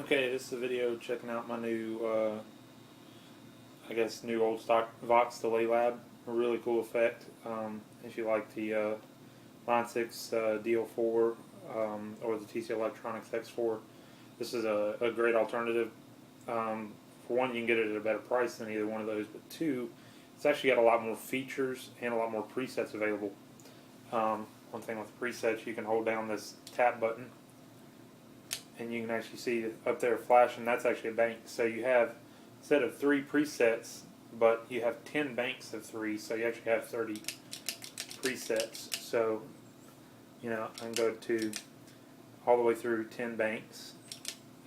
Okay, this is a video checking out my new, I guess, new old stock Vox Delaylab. A really cool effect. If you like the Line 6 DL4 or the TC Electronics X4, this is a great alternative. For one, you can get it at a better price than either one of those, but two, it's actually got a lot more features and a lot more presets available. One thing with presets, you can hold down this tap button and you can actually see up there flashing, that's actually a bank. So you have a set of 3 presets, but you have 10 banks of 3, so you actually have 30 presets. So, you know, I can go to all the way through 10 banks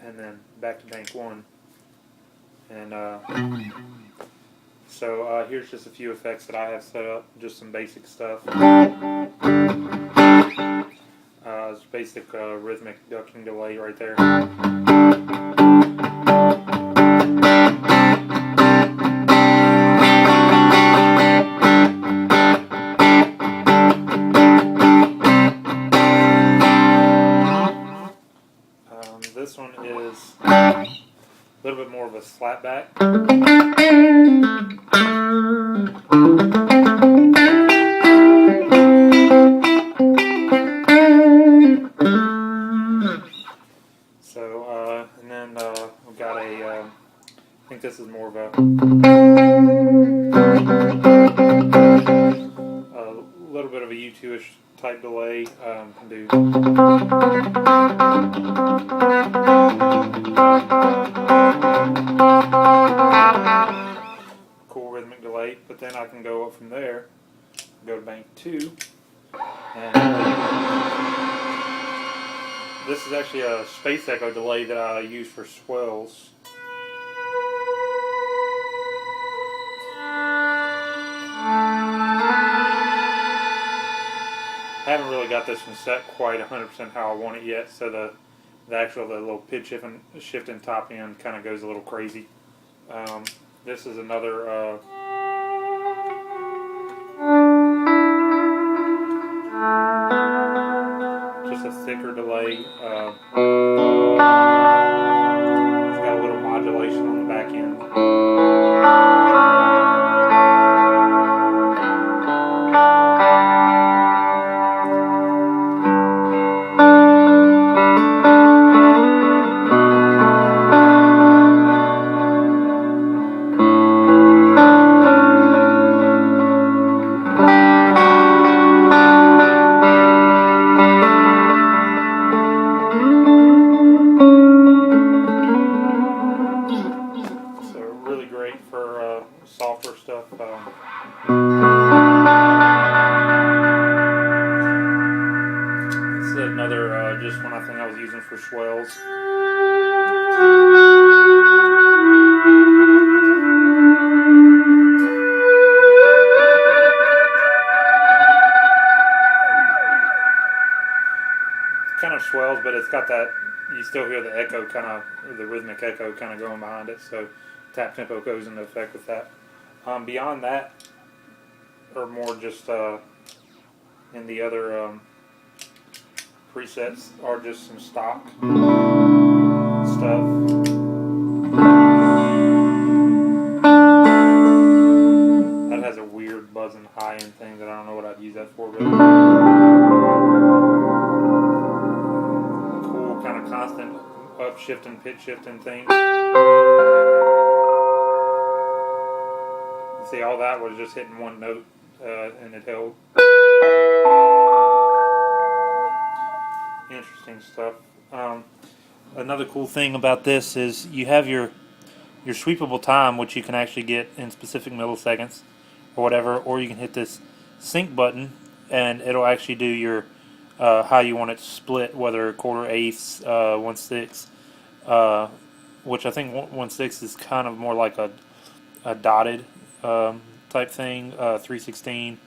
and then back to bank 1. And so here's just a few effects that I have set up, just some basic stuff. It's basic rhythmic ducking delay right there. This one is a little bit more of a slapback. So, and then we've got a, I think this is more of a little bit of a U2-ish type delay. Can do cool rhythmic delay, but then I can go up from there, go to bank 2, and this is actually a space echo delay that I use for swells. I haven't really got this one set quite 100% how I want it yet, so the little pitch shift in top end kind of goes a little crazy. This is another just a thicker delay. It's got a little modulation on the back end. Really great for softer stuff. This is another just one I think I was using for swells. It's kind of swells, but it's got that, you still hear the echo kind of, the rhythmic echo kind of going behind it, so tap tempo goes into effect with that. Beyond that, or more just in the other presets, are just some stock stuff. That has a weird buzzing high end thing that I don't know what I'd use that for, but cool kind of constant up shifting, pitch shifting thing. See, all that was just hitting one note and it held. Interesting stuff. Another cool thing about this is you have your sweepable time, which you can actually get in specific milliseconds or whatever, or you can hit this sync button and it'll actually do your how you want it to split, whether 1/4, 1/8, 1/6, which I think 1/6 is kind of more like a dotted type thing, 3/16,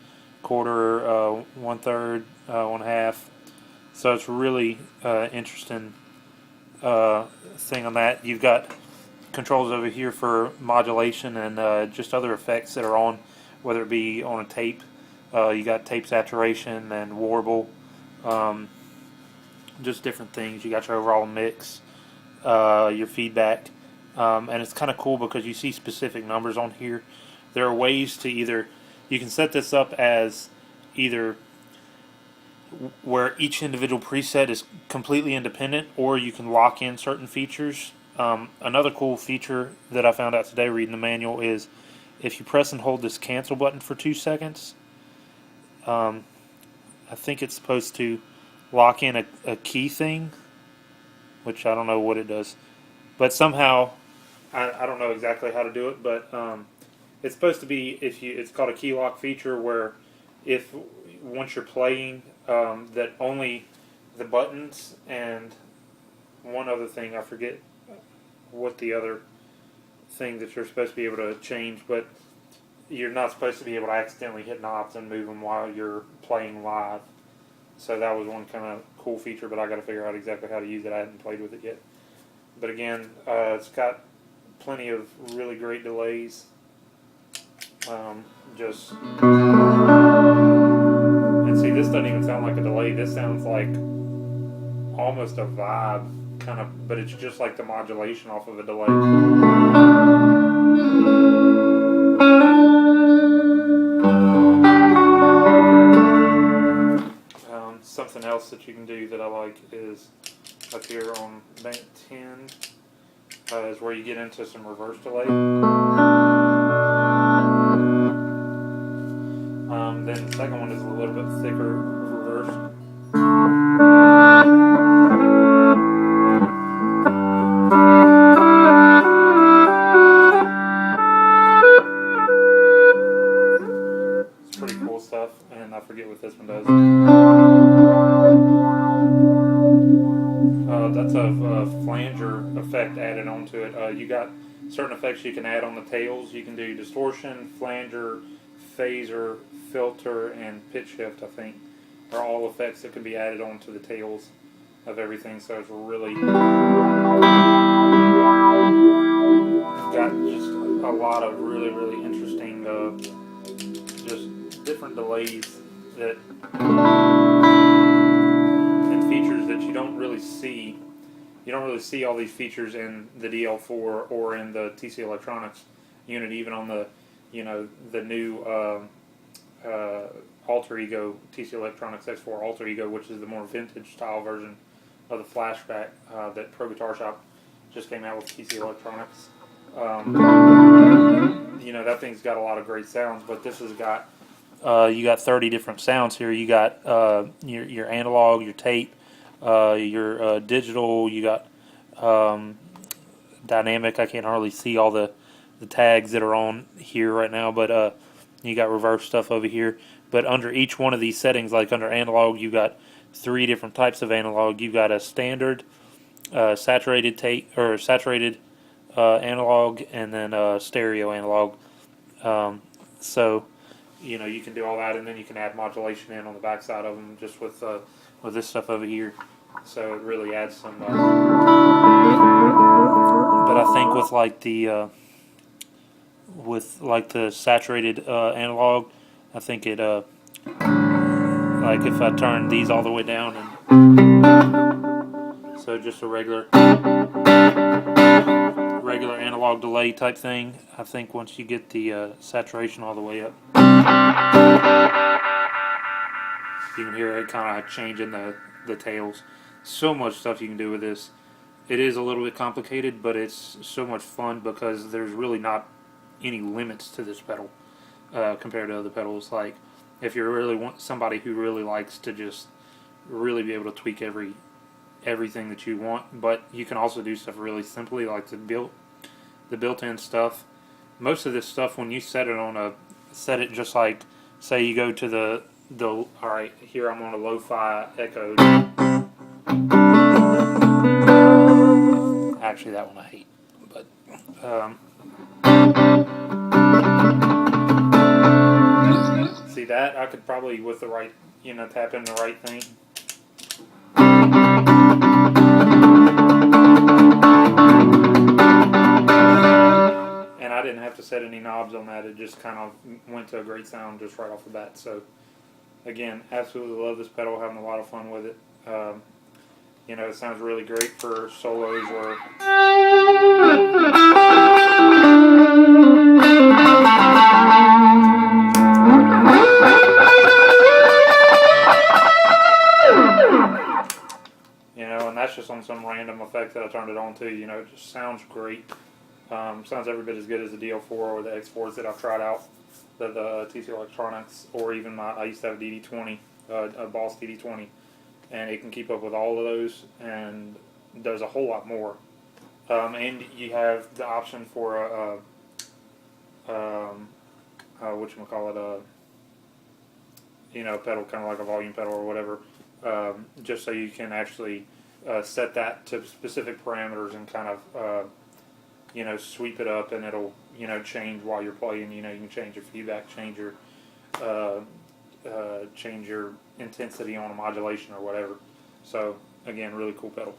1/4, 1/3, 1/2. So it's really interesting thing on that. You've got controls over here for modulation and just other effects that are on, whether it be on a tape. You got tape saturation and warble, just different things. You got your overall mix. your feedback, and it's kind of cool because you see specific numbers on here. There are ways to you can set this up as either where each individual preset is completely independent, or you can lock in certain features. Another cool feature that I found out today reading the manual is if you press and hold this cancel button for 2 seconds, I think it's supposed to lock in a key thing, which I don't know what it does. But somehow, I don't know exactly how to do it, but it's supposed to be, it's called a key lock feature, where if once you're playing, that only the buttons and one other thing, I forget what the other thing that you're supposed to be able to change, but you're not supposed to be able to accidentally hit knobs and move them while you're playing live. So that was one kind of cool feature, but I got to figure out exactly how to use it. I hadn't played with it yet. But again, it's got plenty of really great delays. Just and see, this doesn't even sound like a delay. This sounds like almost a vibe, kind of, but it's just like the modulation off of a delay. Something else that you can do that I like is up here on bank 10 is where you get into some reverse delay. Then the second one is a little bit thicker reverse. It's pretty cool stuff, and I forget what this one does. That's a flanger effect added onto it. You got certain effects you can add on the tails. You can do distortion, flanger, phaser, filter, and pitch shift, I think, are all effects that can be added onto the tails of everything. So it's really got just a lot of really, really interesting just different delays that and features that you don't really see. You don't really see all these features in the DL4 or in the TC Electronics unit, even on the the new Alter Ego TC Electronics X4 Alter Ego, which is the more vintage style version of the flashback that Pro Guitar Shop just came out with TC Electronics. That thing's got a lot of great sounds, but this has got you got 30 different sounds here. You got your analog, your tape, your digital. You got dynamic. I can't hardly see all the tags that are on here right now, but you got reverse stuff over here. But under each one of these settings, like under analog, you got 3 different types of analog. You've got a standard, saturated tape or saturated analog, and then stereo analog. So you can do all that, and then you can add modulation in on the backside of them just with this stuff over here. So it really adds some. But I think with the saturated analog, I think it like if I turn these all the way down, and so just a regular analog delay type thing. I think once you get the saturation all the way up, you can hear it kind of changing the tails. So much stuff you can do with this. It is a little bit complicated, but it's so much fun because there's really not any limits to this pedal compared to other pedals. Like if you really want somebody who really likes to just really be able to tweak everything that you want, but you can also do stuff really simply, like the built-in stuff. Most of this stuff, when you set it just like, say you go to the alright, here I'm on a lo-fi echo. Actually, that one I hate, but see that I could probably, with the right, tap in the right thing. And I didn't have to set any knobs on that. It just kind of went to a great sound just right off the bat. So again, absolutely love this pedal. Having a lot of fun with it. You know, it sounds really great for solos or you know, and that's just on some random effect that I turned it on to. You know, it just sounds great. Sounds every bit as good as the DL4 or the X4s that I've tried out, the TC Electronics, or even I used to have a DD20, a Boss DD20, and it can keep up with all of those and does a whole lot more. And you have the option for whatchamacallit, you know, pedal, kind of like a volume pedal or whatever, just so you can actually set that to specific parameters and kind of you know, sweep it up, and it'll, you know, change while you're playing. You know, you can change your feedback, change your intensity on a modulation or whatever. So again, really cool pedal.